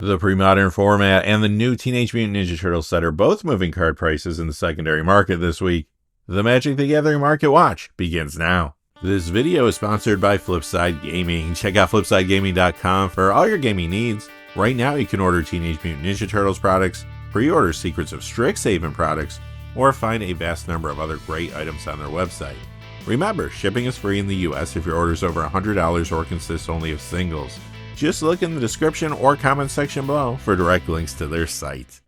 The pre-modern format and the new Teenage Mutant Ninja Turtles set are both moving card prices in the secondary market this week. The Magic the Gathering Market Watch begins now. This video is sponsored by Flipside Gaming. Check out flipsidegaming.com for all your gaming needs. Right now you can order Teenage Mutant Ninja Turtles products, pre-order Secrets of Strixhaven products, or find a vast number of other great items on their website. Remember, shipping is free in the US if your order is over $100 or consists only of singles. Just look in the description or comment section below for direct links to their site.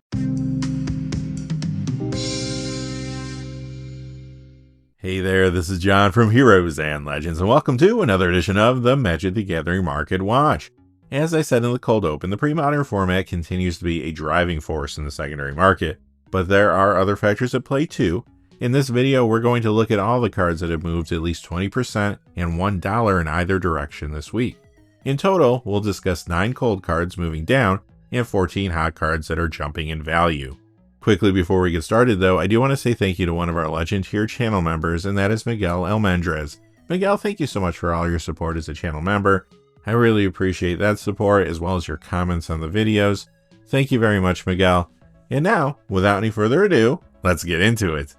Hey there, this is John from Heroes and Legends, and welcome to another edition of the Magic the Gathering Market Watch. As I said in the cold open, the pre-modern format continues to be a driving force in the secondary market, but there are other factors at play too. In this video, we're going to look at all the cards that have moved at least 20% and $1 in either direction this week. In total, we'll discuss 9 cold cards moving down and 14 hot cards that are jumping in value. Quickly before we get started though, I do want to say thank you to one of our Legend Tier channel members, and that is Miguel Almendras. Miguel, thank you so much for all your support as a channel member. I really appreciate that support as well as your comments on the videos. Thank you very much, Miguel. And now, without any further ado, let's get into it.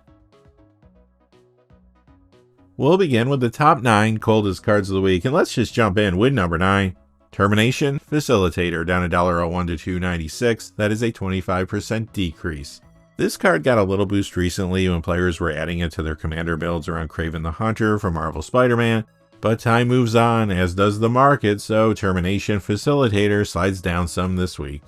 We'll begin with the top 9 coldest cards of the week, and let's just jump in with number 9. Termination Facilitator, down $1.01 to $2.96. That is a 25% decrease. This card got a little boost recently when players were adding it to their commander builds around Kraven the Hunter from Marvel Spider-Man, but time moves on, as does the market, so Termination Facilitator slides down some this week.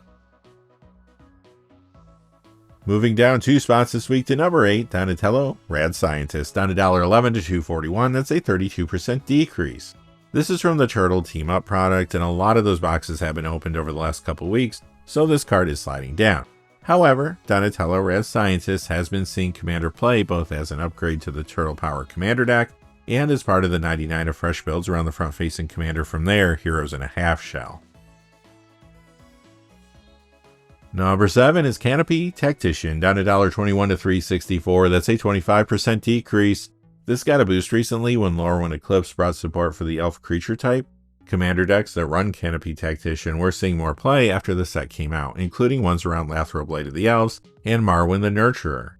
Moving down 2 spots this week to number 8, Donatello Rad Scientist, down $1.11 to $2.41. That's a 32% decrease. This is from the Turtle Team Up product, and a lot of those boxes have been opened over the last couple weeks, so this card is sliding down. However, Donatello Rad Scientist has been seeing commander play both as an upgrade to the Turtle Power Commander deck and as part of the 99 of fresh builds around the front-facing commander from their Heroes in a Half Shell. Number 7 is Canopy Tactician, down $1.21 to $3.64. That's a 25% decrease. This got a boost recently when Lorwyn Eclipse brought support for the elf creature type. Commander decks that run Canopy Tactician were seeing more play after the set came out, including ones around Lathril Blade of the Elves and Marwyn the Nurturer.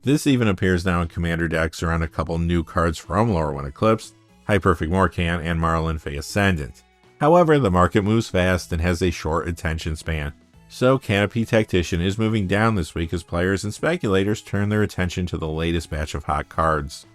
This even appears now in commander decks around a couple new cards from Lorwyn Eclipse, Hyperfect Morkan and Marlin Fey Ascendant. However, the market moves fast and has a short attention span, so Canopy Tactician is moving down this week as players and speculators turn their attention to the latest batch of hot cards.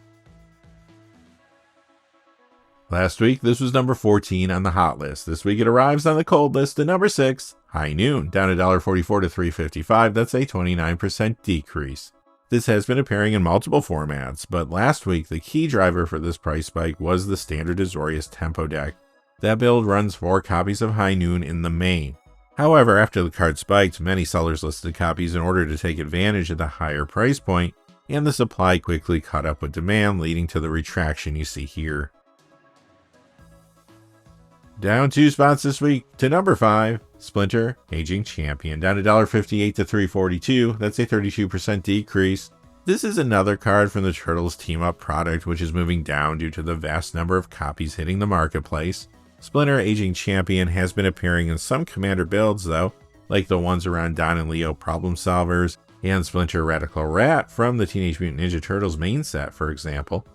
Last week, this was number 14 on the hot list. This week it arrives on the cold list at number 6, High Noon, down $1.44 to $3.55. That's a 29% decrease. This has been appearing in multiple formats, but last week the key driver for this price spike was the standard Azorius Tempo deck. That build runs 4 copies of High Noon in the main. However, after the card spiked, many sellers listed copies in order to take advantage of the higher price point, and the supply quickly caught up with demand, leading to the retraction you see here. Down 2 spots this week to number 5, Splinter Aging Champion, down $1.58 to $3.42. That's a 32% decrease. This is another card from the Turtles Team Up product, which is moving down due to the vast number of copies hitting the marketplace. Splinter Aging Champion has been appearing in some commander builds though, like the ones around Don and Leo Problem Solvers and Splinter Radical Rat from the Teenage Mutant Ninja Turtles main set, for example.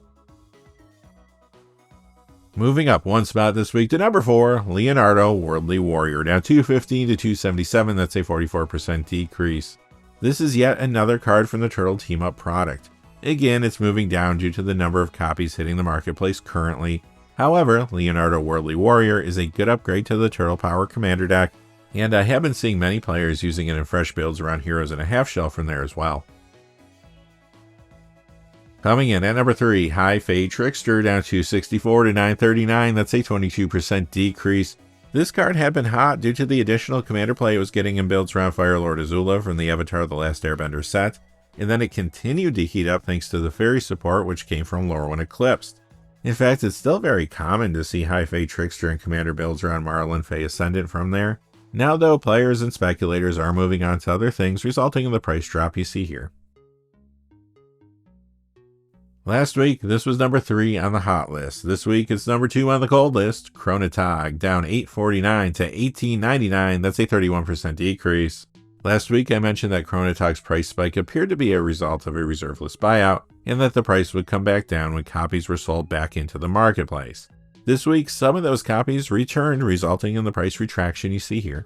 Moving up 1 spot this week to number 4, Leonardo Worldly Warrior, down $2.15 to $2.77. That's a 44% decrease. This is yet another card from the Turtle Team Up product. Again, it's moving down due to the number of copies hitting the marketplace currently. However, Leonardo Worldly Warrior is a good upgrade to the Turtle Power Commander deck, and I have been seeing many players using it in fresh builds around Heroes in a Half Shell from there as well. Coming in at number 3, High Fade Trickster, down $2.64 to $9.39. That's a 22% decrease. This card had been hot due to the additional commander play it was getting in builds around Firelord Azula from the Avatar of the Last Airbender set, and then it continued to heat up thanks to the fairy support which came from Lorwyn Eclipse. In fact, it's still very common to see High Fade Trickster and commander builds around Marlin Fey Ascendant from there. Now though, players and speculators are moving on to other things, resulting in the price drop you see here. Last week, this was number 3 on the hot list. This week, it's number 2 on the cold list. Chronotog, down $8.49 to $18.99. That's a 31% decrease. Last week, I mentioned that Chronotog's price spike appeared to be a result of a reserve list buyout, and that the price would come back down when copies were sold back into the marketplace. This week, some of those copies returned, resulting in the price retraction you see here.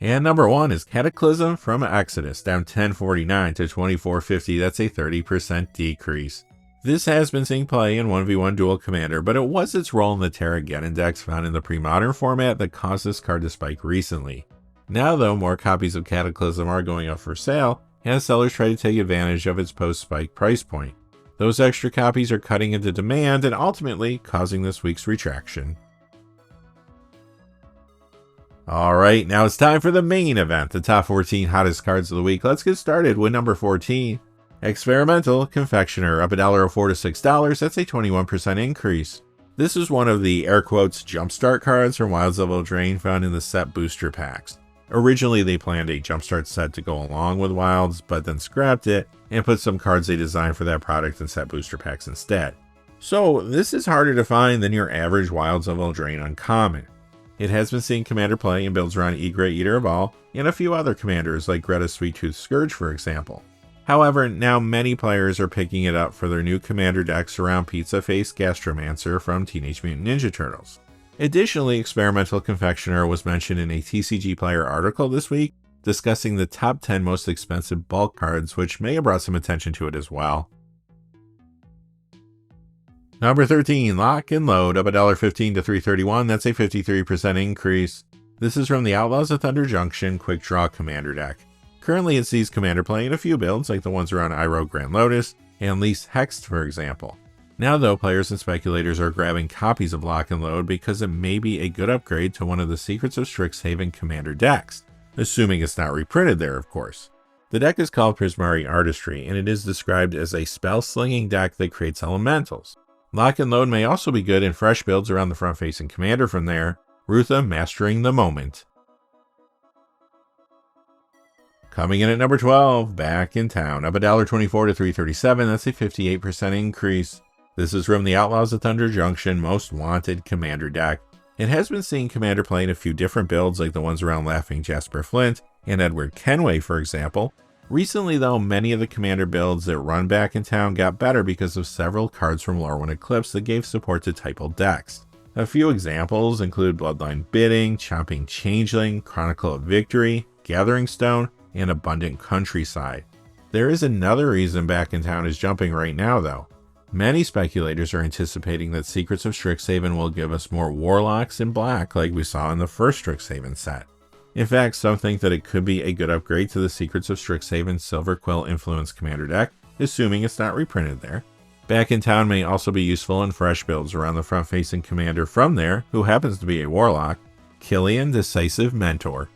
And number 1 is Cataclysm from Exodus, down $10.49 to $24.50. That's a 30% decrease. This has been seeing play in 1v1 Dual Commander, but it was its role in the Terrageddon decks found in the pre-modern format that caused this card to spike recently. Now though, more copies of Cataclysm are going up for sale, as sellers try to take advantage of its post-spike price point. Those extra copies are cutting into demand and ultimately causing this week's retraction. Alright, now it's time for the main event, the top 14 hottest cards of the week. Let's get started with number 14. Experimental Confectioner, up $1.04 to $6. That's a 21% increase. This is one of the air quotes jumpstart cards from Wilds of Eldraine found in the set booster packs. Originally they planned a jumpstart set to go along with Wilds, but then scrapped it and put some cards they designed for that product in set booster packs instead. So this is harder to find than your average Wilds of Eldraine uncommon. It has been seeing Commander play in builds around Egret Eater of All, and a few other commanders like Greta Sweet-Tooth Scourge for example. However, now many players are picking it up for their new commander decks around Pizza Face Gastromancer from Teenage Mutant Ninja Turtles. Additionally, Experimental Confectioner was mentioned in a TCG Player article this week, discussing the top 10 most expensive bulk cards, which may have brought some attention to it as well. Number 13, Lock and Load, up $1.15 to $3.31. That's a 53% increase. This is from the Outlaws of Thunder Junction Quick Draw Commander deck. Currently it sees Commander play in a few builds like the ones around Iroh Grand Lotus and Lease Hexed for example. Now though, players and speculators are grabbing copies of Lock and Load because it may be a good upgrade to one of the Secrets of Strixhaven Commander decks, assuming it's not reprinted there of course. The deck is called Prismari Artistry and it is described as a spell-slinging deck that creates elementals. Lock and Load may also be good in fresh builds around the front-facing commander from there. Rutha Mastering the Moment. Coming in at number 12, Back in Town, up $1.24 to $3.37. That's a 58% increase. This is from the Outlaws of Thunder Junction Most Wanted Commander deck. It has been seeing Commander play in a few different builds like the ones around Laughing Jasper Flint and Edward Kenway for example. Recently though, many of the Commander builds that run Back in Town got better because of several cards from Lorwyn Eclipse that gave support to typo decks. A few examples include Bloodline Bidding, Chomping Changeling, Chronicle of Victory, Gathering Stone, and Abundant Countryside. There is another reason Back in Town is jumping right now though. Many speculators are anticipating that Secrets of Strixhaven will give us more Warlocks in black like we saw in the first Strixhaven set. In fact, some think that it could be a good upgrade to the Secrets of Strixhaven Silver Quill Influence Commander deck, assuming it's not reprinted there. Back in Town may also be useful in fresh builds around the front-facing commander from there, who happens to be a Warlock, Killian Decisive Mentor.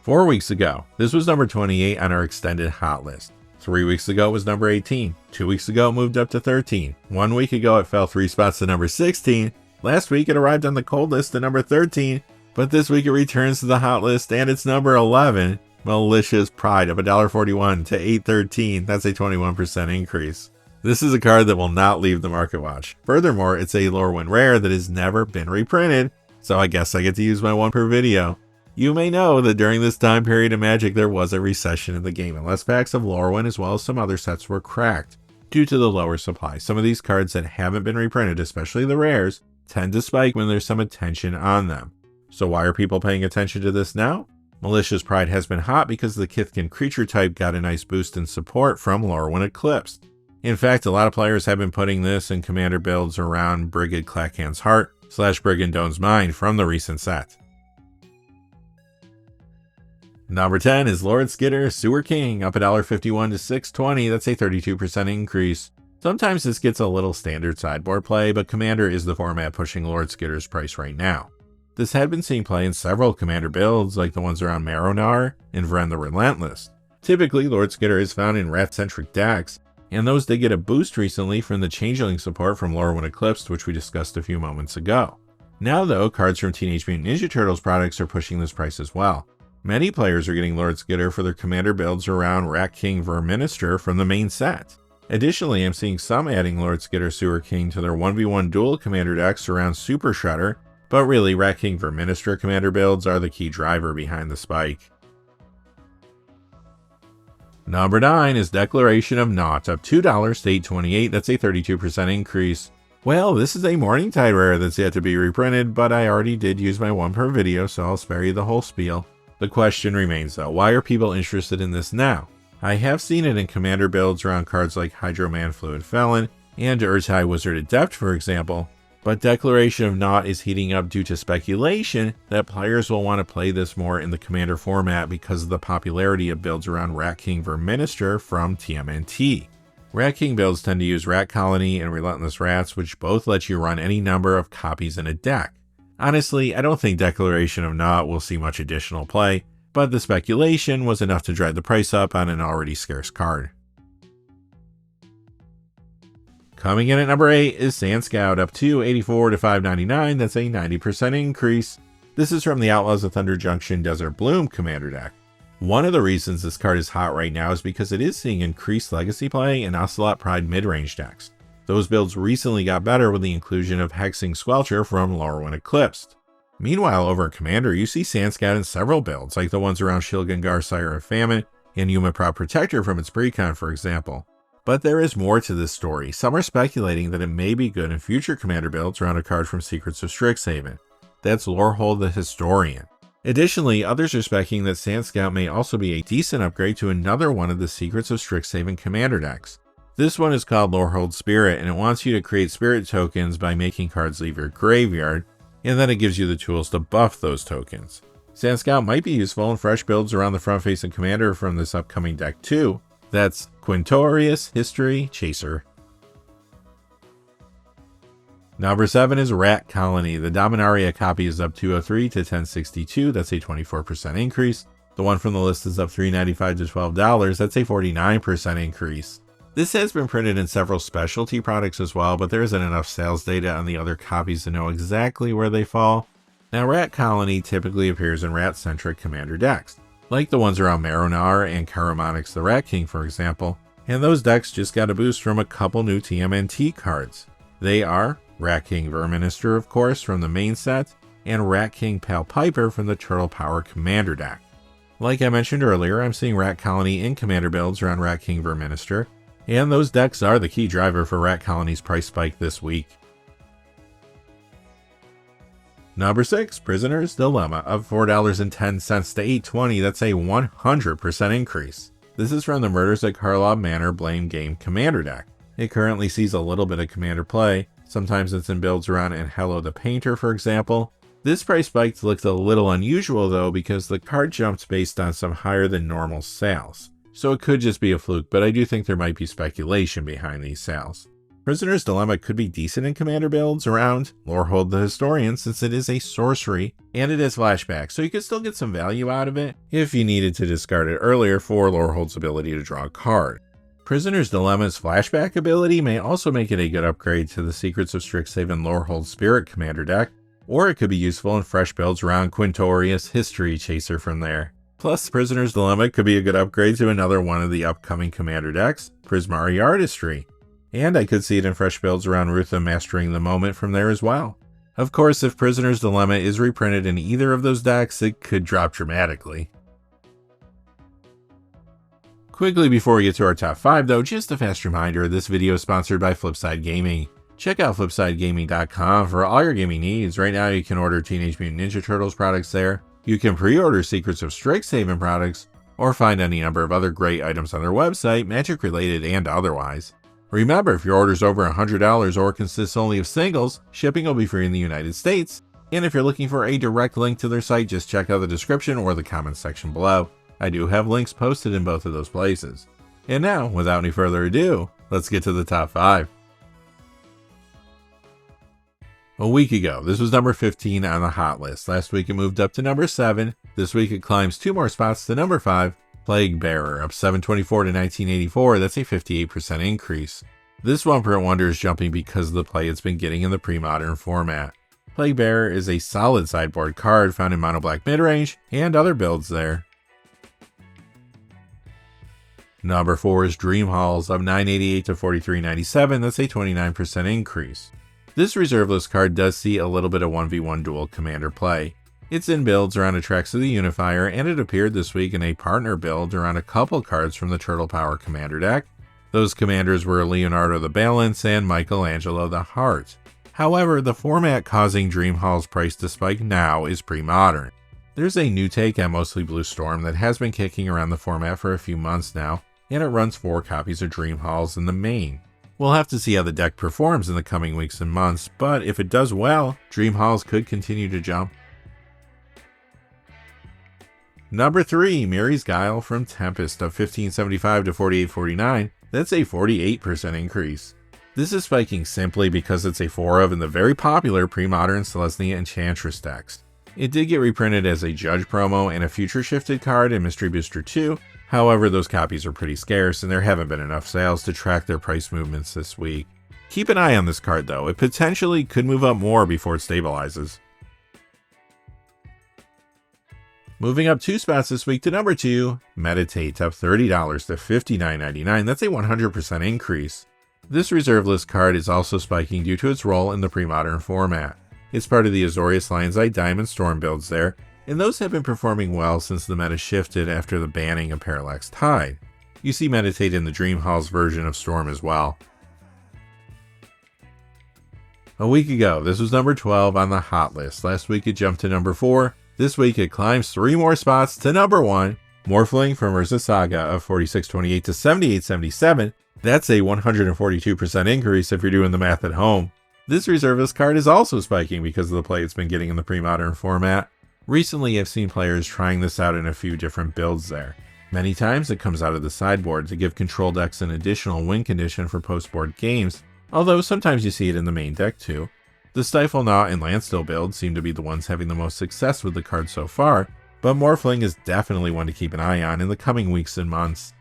4 weeks ago, this was number 28 on our extended hot list. 3 weeks ago it was number 18. 2 weeks ago it moved up to 13. 1 week ago it fell 3 spots to number 16. Last week it arrived on the cold list to number 13. But this week it returns to the hot list and it's number 11, Malicious Pride, of $1.41 to $8.13. That's a 21% increase. This is a card that will not leave the market watch. Furthermore, it's a Lorwyn rare that has never been reprinted, so I guess I get to use my one per video. You may know that during this time period in Magic there was a recession in the game and less packs of Lorwyn as well as some other sets were cracked. Due to the lower supply, some of these cards that haven't been reprinted, especially the rares, tend to spike when there's some attention on them. So why are people paying attention to this now? Malicious Pride has been hot because the Kithkin creature type got a nice boost in support from Lorwyn Eclipse. In fact, a lot of players have been putting this in commander builds around Brigid Clackhan's Heart / Brigandone's Mind from the recent set. Number 10 is Lord Skitter Sewer King, up $1.51 to $6.20. That's a 32% increase. Sometimes this gets a little standard sideboard play, but Commander is the format pushing Lord Skitter's price right now. This had been seeing play in several Commander builds, like the ones around Maronar and Vren the Relentless. Typically, Lord Skitter is found in Rat-centric decks, and those did get a boost recently from the Changeling support from Lorwyn Eclipse, which we discussed a few moments ago. Now though, cards from Teenage Mutant Ninja Turtles products are pushing this price as well. Many players are getting Lord Skitter for their commander builds around Rat King Verminister from the main set. Additionally, I'm seeing some adding Lord Skitter Sewer King to their 1v1 dual commander decks around Super Shredder, but really Rat King Verminister commander builds are the key driver behind the spike. Number 9 is Declaration of Naught, up $2 to $8.28, that's a 32% increase. Well, this is a Morningtide rare that's yet to be reprinted, but I already did use my one per video, so I'll spare you the whole spiel. The question remains though, why are people interested in this now? I have seen it in commander builds around cards like Hydro-Man Fluid Felon and Urtai Wizard Adept, for example, but Declaration of Naught is heating up due to speculation that players will want to play this more in the commander format because of the popularity of builds around Rat King Verminister from TMNT. Rat King builds tend to use Rat Colony and Relentless Rats, which both let you run any number of copies in a deck. Honestly, I don't think Declaration of Naught will see much additional play, but the speculation was enough to drive the price up on an already scarce card. Coming in at number 8 is Sand Scout, up $2.84 to $5.99, that's a 90% increase. This is from the Outlaws of Thunder Junction Desert Bloom commander deck. One of the reasons this card is hot right now is because it is seeing increased legacy play in Ocelot Pride mid-range decks. Those builds recently got better with the inclusion of Hexing Squelcher from Lorwyn Eclipsed. Meanwhile, over in Commander, you see Sand Scout in several builds, like the ones around Shilgangar Sire of Famine and Yumaprop Protector from its precon, for example. But there is more to this story. Some are speculating that it may be good in future Commander builds around a card from Secrets of Strixhaven. That's Lorehold the Historian. Additionally, others are speculating that Sand Scout may also be a decent upgrade to another one of the Secrets of Strixhaven Commander decks. This one is called Lorehold Spirit, and it wants you to create spirit tokens by making cards leave your graveyard, and then it gives you the tools to buff those tokens. Sand Scout might be useful in fresh builds around the front facing commander from this upcoming deck too. That's Quintorius History Chaser. Number 7 is Rat Colony. The Dominaria copy is up $2.03 to $10.62, that's a 24% increase. The one from the list is up $3.95 to $12, that's a 49% increase. This has been printed in several specialty products as well, but there isn't enough sales data on the other copies to know exactly where they fall. Now, Rat Colony typically appears in rat-centric commander decks, like the ones around Maronar and Karamonix the Rat King, for example, and those decks just got a boost from a couple new TMNT cards. They are Rat King Verminister, of course, from the main set, and Rat King Pal Piper from the Turtle Power Commander deck. Like I mentioned earlier, I'm seeing Rat Colony in commander builds around Rat King Verminister, and those decks are the key driver for Rat Colony's price spike this week. Number 6, Prisoner's Dilemma, up $4.10 to $8.20, that's a 100% increase. This is from the Murders at Karlov Manor Blame Game commander deck. It currently sees a little bit of commander play. Sometimes it's in builds around Anhelo the Painter, for example. This price spike looked a little unusual though because the card jumped based on some higher than normal sales. So it could just be a fluke, but I do think there might be speculation behind these sales. Prisoner's Dilemma could be decent in commander builds around Lorehold the Historian since it is a sorcery and it has flashback, so you could still get some value out of it if you needed to discard it earlier for Lorehold's ability to draw a card. Prisoner's Dilemma's flashback ability may also make it a good upgrade to the Secrets of Strixhaven Lorehold Spirit commander deck, or it could be useful in fresh builds around Quintorius History Chaser from there. Plus, Prisoner's Dilemma could be a good upgrade to another one of the upcoming commander decks, Prismari Artistry. And I could see it in fresh builds around Rutha Mastering the Moment from there as well. Of course, if Prisoner's Dilemma is reprinted in either of those decks, it could drop dramatically. Quickly before we get to our top 5 though, just a fast reminder, this video is sponsored by Flipside Gaming. Check out FlipsideGaming.com for all your gaming needs. Right now you can order Teenage Mutant Ninja Turtles products there. You can pre-order Secrets of Strixhaven products, or find any number of other great items on their website, Magic related and otherwise. Remember, if your order is over $100 or consists only of singles, shipping will be free in the United States. And if you're looking for a direct link to their site, just check out the description or the comments section below. I do have links posted in both of those places. And now, without any further ado, let's get to the top 5. A week ago, this was number 15 on the hot list. Last week it moved up to number 7. This week it climbs 2 more spots to number 5. Plague Bearer, up $7.24 to $19.84, that's a 58% increase. This one print wonder is jumping because of the play it's been getting in the pre-modern format. Plague Bearer is a solid sideboard card found in Mono Black Midrange and other builds there. Number 4 is Dream Halls, up 988 to 43.97. That's a 29% increase. This reserve list card does see a little bit of 1v1 dual commander play. It's in builds around Atrex of the Unifier, and it appeared this week in a partner build around a couple cards from the Turtle Power Commander deck. Those commanders were Leonardo the Balance and Michelangelo the Heart. However, the format causing Dream Hall's price to spike now is pre-modern. There's a new take on Mostly Blue Storm that has been kicking around the format for a few months now, and it runs 4 copies of Dream Halls in the main. We'll have to see how the deck performs in the coming weeks and months, but if it does well, Dream Halls could continue to jump. Number 3, Miri's Guile from Tempest, of 15.75 to 48.49. That's a 48% increase. This is spiking simply because it's a 4 of in the very popular pre-modern Selesnya Enchantress decks. It did get reprinted as a Judge promo and a Future Shifted card in Mystery Booster 2, however those copies are pretty scarce and there haven't been enough sales to track their price movements this week. Keep an eye on this card though, it potentially could move up more before it stabilizes. Moving up 2 spots this week to number 2, Meditate, up $30 to $59.99. That's a 100% increase. This reserve list card is also spiking due to its role in the pre-modern format. It's part of the Azorius Lion's Eye Diamond Storm builds there, and those have been performing well since the meta shifted after the banning of Parallax Tide. You see Meditate in the Dream Halls version of Storm as well. A week ago, this was number 12 on the hot list. Last week it jumped to number 4. This week it climbs 3 more spots to number 1. Morphling from Urza Saga, of 46.28 to 78.77. That's a 142% increase if you're doing the math at home. This reserve list card is also spiking because of the play it's been getting in the pre-modern format. Recently I've seen players trying this out in a few different builds there. Many times it comes out of the sideboard to give control decks an additional win condition for post-board games, although sometimes you see it in the main deck too. The Stifle Gnaw and Landstill builds seem to be the ones having the most success with the card so far, but Morphling is definitely one to keep an eye on in the coming weeks and months.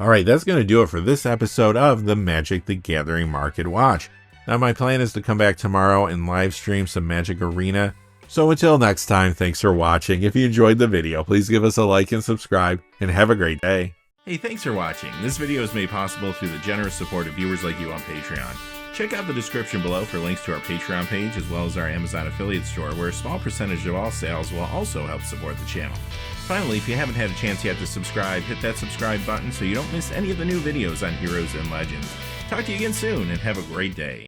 Alright, that's going to do it for this episode of the Magic the Gathering Market Watch. Now my plan is to come back tomorrow and live stream some Magic Arena. So until next time, thanks for watching. If you enjoyed the video, please give us a like and subscribe, and have a great day. Hey, thanks for watching. This video is made possible through the generous support of viewers like you on Patreon. Check out the description below for links to our Patreon page as well as our Amazon affiliate store, where a small percentage of all sales will also help support the channel. Finally, if you haven't had a chance yet to subscribe, hit that subscribe button so you don't miss any of the new videos on Heroes and Legends. Talk to you again soon, and have a great day.